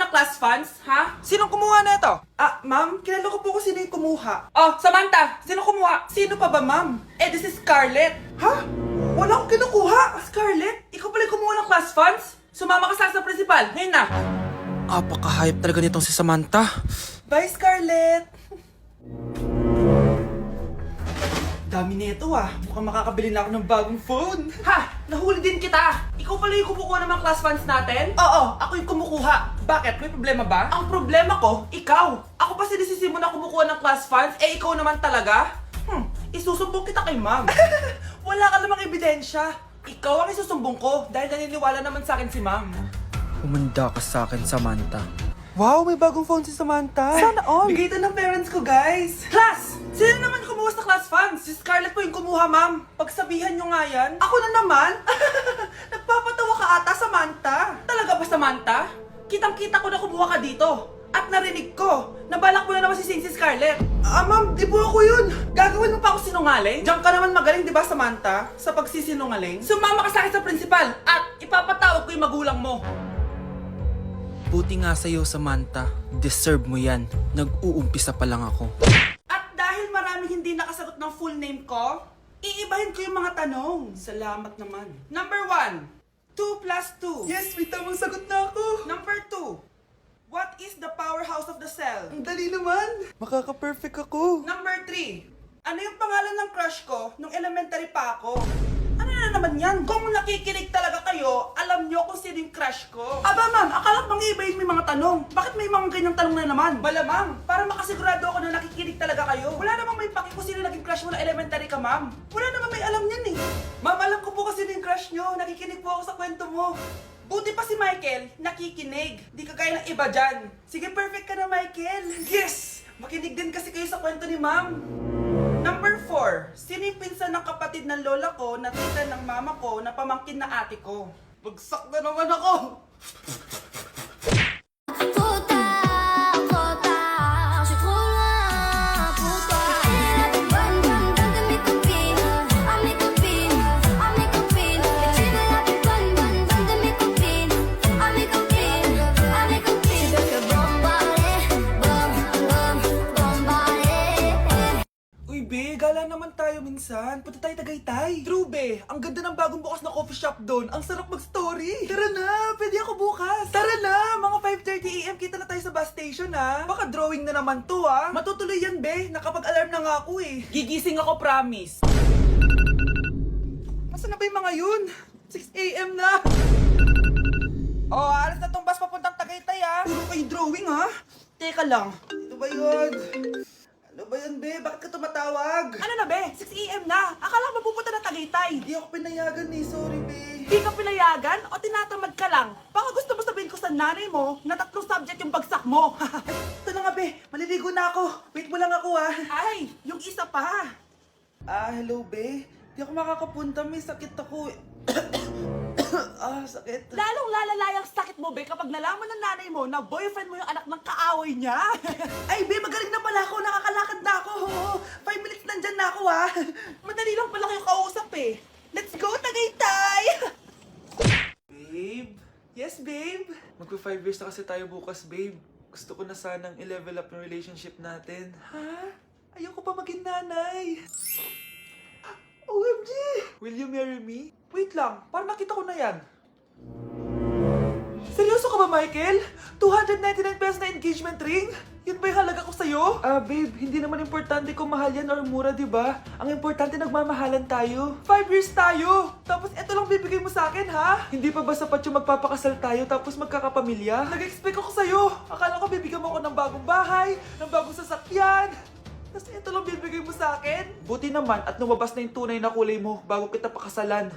ng class funds, ha? Sinong kumuha na ito? Ma'am, kilala ko po kung sino yung kumuha. Oh, Samantha, sino kumuha? Sino pa ba, ma'am? This is Scarlett. Ha? Wala akong kinukuha. Scarlett, ikaw pala yung kumuha ng class funds? Sumama ka sa principal, ngayon na. Apaka-hype talaga nitong si Samantha. Bye, Scarlett. Dami na ito Mukhang makakabili na ako ng bagong phone. Ha! Nahuli din kita! Ikaw pala yung kumukuha ng mga class funds natin? Oo, ako yung kumukuha. Bakit? May problema ba? Ang problema ko, ikaw. Ako pa sinisisi mo na kumukuha ng class funds, ikaw naman talaga? Isusumbong kita kay ma'am. Wala ka namang ebidensya. Ikaw ang isusumbong ko dahil naniniwala naman sa akin si ma'am. Humanda ka sa akin, Samantha. Wow, may bagong phone si Samantha. Sana all. Bigay ito ng parents ko, guys. Class! Sino naman kumuha sa class funds? Si Scarlett po yung kumuha, ma'am. Pagsabihan nyo nga yan. Ako na naman? Nagpapatawa ka ata, Samantha. Talaga ba, Samantha? Kitang-kita ko na kumuha ka dito. At narinig ko, nabalak mo na naman si Scarlett. Ma'am, di po ako yun. Gagawin mo pa ako sinungaling? Diyan ka naman magaling, di ba, Samantha? Sa pagsisinungaling? Sumama ka sa akin sa principal at ipapatawag ko yung magulang mo. Buti nga sa'yo, Samantha. Deserve mo yan. Nag-uumpisa pa lang ako. At dahil maraming hindi nakasagot ng full name ko, iibahin ko yung mga tanong. Salamat naman. Number 1, 2 plus 2. Yes, may tamang sagot na ako. Number 2, what is the powerhouse of the cell? Ang dali naman. Makaka-perfect ako. Number 3, ano yung pangalan ng crush ko nung elementary pa ako? Ano na naman yan? Kung nakikinig talaga kayo, alam nyo kung sino yung crush ko. Aba ma'am, akala ko mang-iibahin may mga tanong. Bakit may mga ganyang tanong na naman? Malamang, para makasigurado ako na nakikinig talaga kayo. Wala namang may paki kung sino naging crush mo na elementary ka, ma'am. Wala namang may alam yan eh. Ma'am, alam ko po kasi sino yung crush nyo. Nakikinig po ako sa kwento mo. Buti pa si Michael, nakikinig. Di kagaya ng iba dyan. Sige, perfect ka na, Michael. Yes! Makinig din kasi kayo sa kwento ni ma'am. Number 4, sino yung pinsan ng kapatid ng lola ko na tita ng mama ko na pamangkin na ate ko? Bagsak na naman ako! Gala naman tayo minsan. Punta tayo Tagaytay. True, be. Ang ganda ng bagong bukas na coffee shop doon. Ang sarap mag-story. Tara na, pwede ako bukas. Tara na, mga 5:30 AM kita na tayo sa bus station, ha. Baka drawing na naman to, ha. Matutuloy yan, be. Nakapag-alarm na nga ako, eh. Gigising ako, promise. Nasaan na ba yung mga yun? 6 AM na. Alas na tong bus papuntang Tagaytay, ha. Puro kayo drawing, ha. Teka lang. Ito ba yun? Ano ba yan, be? Bakit ka tumatawag? Ano na, be? 6 AM na. Akala ko mapupunta na Tagaytay. Hindi ako pinayagan eh. Sorry, be. Hindi ka pinayagan o tinatamad ka lang? Baka gusto mo sabihin ko sa nanay mo na 3 subject yung bagsak mo. Ito na nga, be. Maliligo na ako. Wait mo lang ako, ha. Ay, yung isa pa. Hello, be. Hindi ako makakapunta. May sakit ako. Sakit. Lalong lalala yung sakit mo, be, kapag nalaman ng nanay mo na boyfriend mo yung anak ng kaaway niya. Ay, be, magaling na pala ako. Nakakalakad na ako. 5 minutes nandyan na ako, ha. Madali lang pala kayo kausap, eh. Let's go, Tagaytay! Babe? Yes, babe? Magpa 5 years na kasi tayo bukas, babe. Gusto ko na sanang i-level up yung relationship natin. Ha? Ayoko pa maging nanay. OMG! Will you marry me? Wait lang, parang nakita ko na yan. Seryoso ka ba, Michael? 299 pesos na engagement ring? Yun ba yung halaga ko sa'yo? Babe, hindi naman importante kung mahal yan or mura, di ba? Ang importante, nagmamahalan tayo. 5 years tayo! Tapos eto lang bibigay mo sa akin, ha? Hindi pa ba sapat yung magpapakasal tayo tapos magkakapamilya? Nag-expect ako sa'yo! Akala ko bibigyan mo ako ng bagong bahay, ng bagong sasakyan. Tapos eto lang bibigay mo sa akin? Buti naman at lumabas na yung tunay na kulay mo bago kita pakasalan.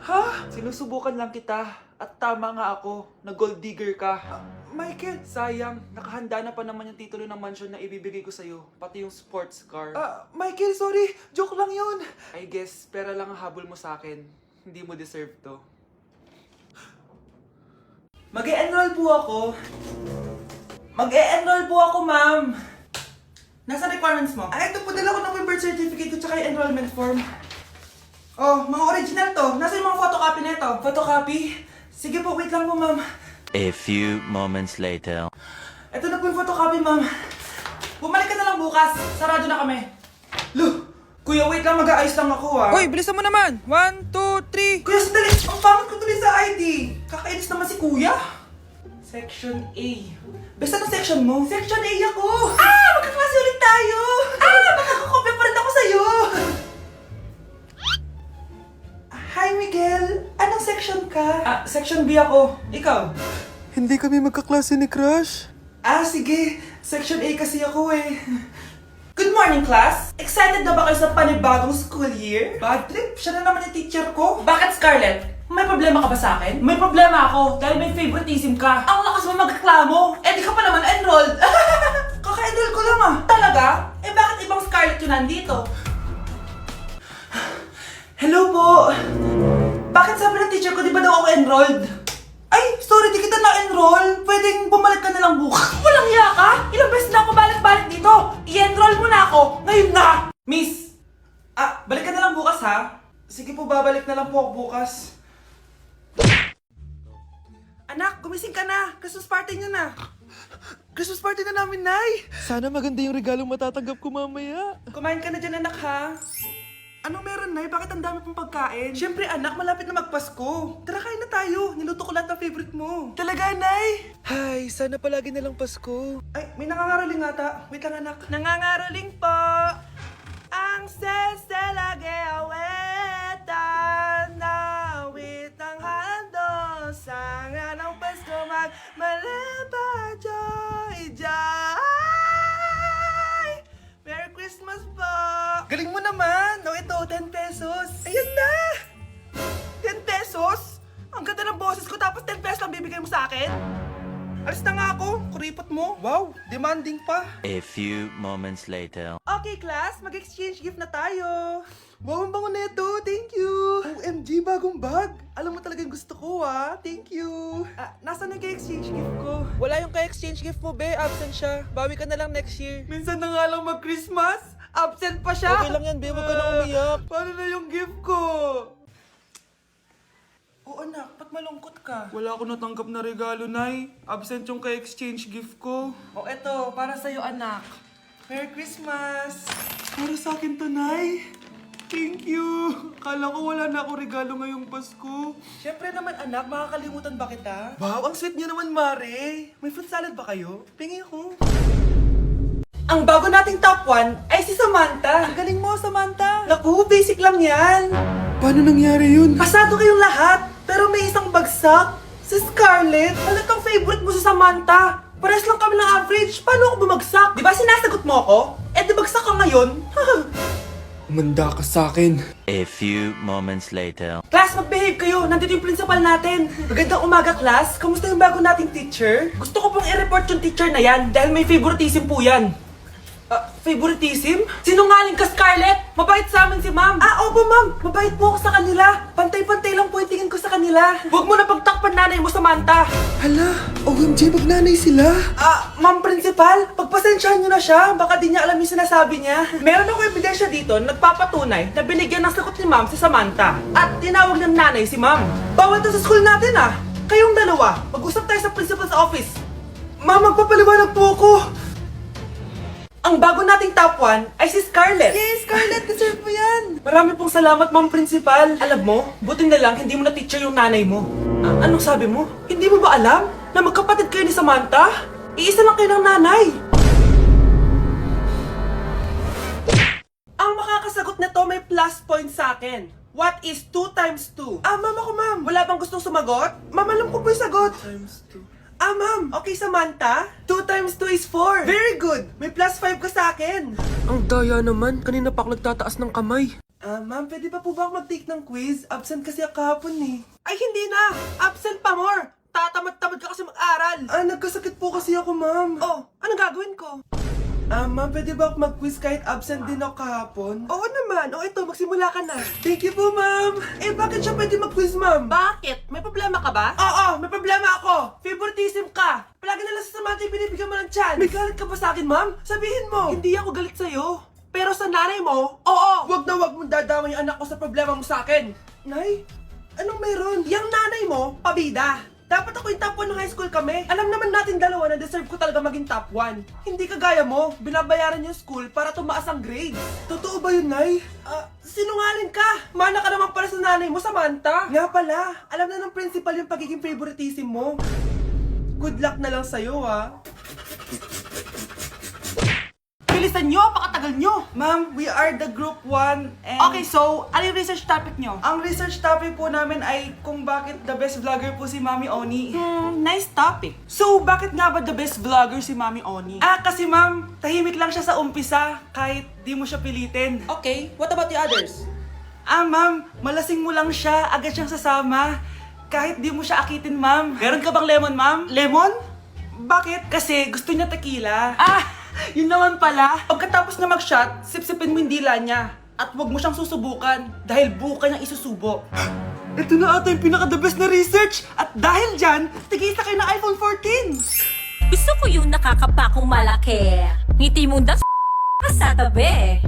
Ha? Sinusubukan lang kita at tama nga ako na gold digger ka. Michael! Sayang, nakahanda na pa naman yung titulo ng mansion na ibibigay ko sa'yo, pati yung sports car. Michael, sorry! Joke lang yun! I guess, pera lang ang habol mo sa akin. Hindi mo deserve to. Mag-e-enroll po ako. Mag-e-enroll po ako, ma'am. Nasa requirements mo? Ito po, dala ko ng birth certificate ko tsaka yung enrollment form. Oh, mga original to. Nasa yung mga photocopy nito? Photocopy? Sige po, wait lang po, ma'am. A few moments later. Ito na po yung photocopy, ma'am. Bumalik ka na lang bukas. Sarado na kami. Lo, kuya, wait lang. Mag-aayos lang ako, ah. Hoy, bilisan mo naman! 1, 2, 3! Kuya, sandali. Ang pangit ko tuloy sa ID. Kakainis naman si kuya. Section A. Basta na section mo? Section A ako. Ah! Magkaklase ulit tayo. Ah! Makakakopya pa rin ako sa'yo. Hi, Miguel. Anong section ka? Section B ako. Ikaw? Hindi kami magkaklase ni Crush. Sige. Section A kasi ako eh. Good morning, class! Excited na ba kayo sa panibagong school year? Bad trip? Siya na naman yung teacher ko. Bakit, Scarlett? May problema ka ba sa akin? May problema ako dahil may favoritism ka. Ang lakas mo magreklamo. Di ka pa naman enrolled. Kaka-enroll ko lang ah. Talaga? Bakit ibang Scarlett yun nandito? Hello po! Bakit sabi ng teacher ko di ba daw ako enrolled? Ay, sorry, di kita na-enroll. Pwedeng bumalik ka na lang bukas. Walang hiya ka? Ilang beses na ako balik-balik dito. I-enroll mo na ako. Ngayon na! Miss! Balik ka na lang bukas ha? Sige po, babalik na lang po ako bukas. Anak, gumising ka na. Christmas party niyo na. Christmas party na namin, Nay. Sana maganda yung regalong matatanggap ko mamaya. Kumain ka na dyan, anak, ha? Anong meron, Nay? Bakit ang dami pong pagkain? Siyempre, anak, malapit na magpasko. Tara, kain na tayo. Niluto ko lahat ng favorite mo. Talaga, Nay? Hay, sana palagi na lang Pasko. Ay, may nangangaraling ata. Wait lang, anak. Nangangaraling po. Ang seselage awetan na awit ng handol. Sanga ng Pasko magmalaba joy joy. Merry Christmas po! Galing mo naman! No, ito, 10 pesos. Ayan na! 10 pesos? Ang ganda ng boses ko tapos 10 pesos lang bibigay mo sa akin? Alis na nga ako, kuripot mo. Wow, demanding pa. A few moments later. Okay, class, mag-exchange gift na tayo. Wow, ang bango neto, thank you. OMG, bagong bag. Alam mo talaga yung gusto ko, ah. Thank you. Nasaan yung exchange gift ko? Wala yung ka-exchange gift mo, be. Absent siya. Bawi ka na lang next year. Minsan na nga lang mag-Christmas. Absent pa siya. Okay lang yan, be. Huwag ka na umiyak. Paano na yung gift ko? Oo, anak. Ba't malungkot ka? Wala ako natanggap na regalo, Nay. Absent yung ka-exchange gift ko. O, eto. Para sa'yo, anak. Merry Christmas. Para sa akin to, Nay. Thank you. Kala ko wala na ako regalo ngayong Pasko. Siyempre naman, anak. Makakalimutan ba kita? Wow, ang sweet niyo naman, Mare. May fruit salad ba kayo? Pingi ako. Ang bago nating top 1 ay si Samantha. Ang galing mo, Samantha. Naku, basic lang yan. Paano nangyari yun? Pasado kayong lahat, pero may isang bagsak. Si Scarlett. Halatang favorite mo si Samantha. Pares lang kami ng average. Paano ako bumagsak? Di ba sinasagot mo ako? Di bagsak ka ngayon? Umanda ka sa akin. A few moments later. Class, mag-behave kayo. Nandito yung principal natin. Magandang umaga, class. Kamusta yung bago nating teacher? Gusto ko pong i-report yung teacher na yan dahil may favoritism po yan. Favoritism? Sinungaling ka, Scarlett! Mabait sa amin si ma'am! Opo ma'am! Mabait po ako sa kanila! Pantay-pantay lang po yung tingin ko sa kanila! Huwag mo na pagtakpan nanay mo, Samantha! Hala, OMG, magnanay sila. Ma'am Principal, pagpasensyahan niyo na siya. Baka di niya alam yung sinasabi niya. Meron ako ebidensya dito na nagpapatunay na binigyan ng sagot ni ma'am si Samantha. At tinawag ng nanay si ma'am. Bawal to sa school natin ah! Kayong dalawa, mag-usap tayo sa principal's office. Ma'am, magpapaliwanag po ako! Ang bago nating top 1 ay si Scarlett. Yes, Scarlett, deserve mo yan. Marami pong salamat, Ma'am Principal. Alam mo, buti na lang hindi mo na teacher yung nanay mo. Anong sabi mo? Hindi mo ba alam na magkapatid kayo ni Samantha? Iisa lang kayo ng nanay. Ang makakasagot na to may plus point sa akin. What is 2 times 2? Ma'am ako, ma'am. Wala bang gustong sumagot? Ma'am, alam ko po yung sagot. Times 2. Ma'am. Okay, Samantha. 2 times 2 is 4. Very good. May plus 5 ka sa akin. Ang daya naman. Kanina pa ako nagtataas ng kamay. Ma'am, pwede pa po ba ako mag-take ng quiz? Absent kasi ako kahapon eh. Ay, hindi na. Absent pa more. Tatamad-tamad ka kasi mag-aral. Nagkasakit po kasi ako, ma'am. Oh, anong gagawin ko? Ma'am, pwede ba ako mag-quiz kahit absent din ako kahapon? Oo naman. O ito, magsimula ka na. Thank you po, ma'am. Bakit siya pwede mag-quiz, ma'am? Bakit? May problema ka ba? Oo, may problema ako. Favoritism ka. Palagi na lang sa Samantha yung binibigyan mo ng chance. May galit ka ba sa akin, ma'am? Sabihin mo. Hindi ako galit sa'yo. Pero sa nanay mo, oo. Wag na wag mong dadama yung anak ko sa problema mo sa akin. Nay, anong meron? Yang nanay mo, pabida. Dapat ako yung top 1 ng high school kami. Alam naman natin dalawa na deserve ko talaga maging top 1. Hindi kagaya mo, binabayaran yung school para tumaas ang grade. Totoo ba yun, Nay? Sinungaling ka! Mana ka naman pala sa nanay mo, Samantha. Nga pala, alam na ng principal yung pagiging favoritism mo. Good luck na lang sa'yo, ha? Bilisan nyo, pakatagal nyo! Ma'am, we are the group 1 and... Okay, so, ano yung research topic nyo? Ang research topic po namin ay kung bakit the best vlogger po si Mami Oni. Nice topic. So, bakit nga ba the best vlogger si Mami Oni? Kasi ma'am, tahimik lang siya sa umpisa kahit di mo siya pilitin. Okay, what about the others? Ma'am, malasing mo lang siya, agad siyang sasama. Kahit di mo siya akitin, ma'am. Meron ka bang lemon, ma'am? Lemon? Bakit? Kasi gusto niya tequila. Yun naman pala. Pagkatapos na mag-shot, sipsipin mo yung dila niya. At huwag mo siyang susubukan dahil buka niyang isusubo. Ito na ata yung pinaka-the best na research. At dahil dyan, tigisa kayo ng iPhone 14. Gusto ko yung nakakapakong malaki. Ngiti mo sa tabi.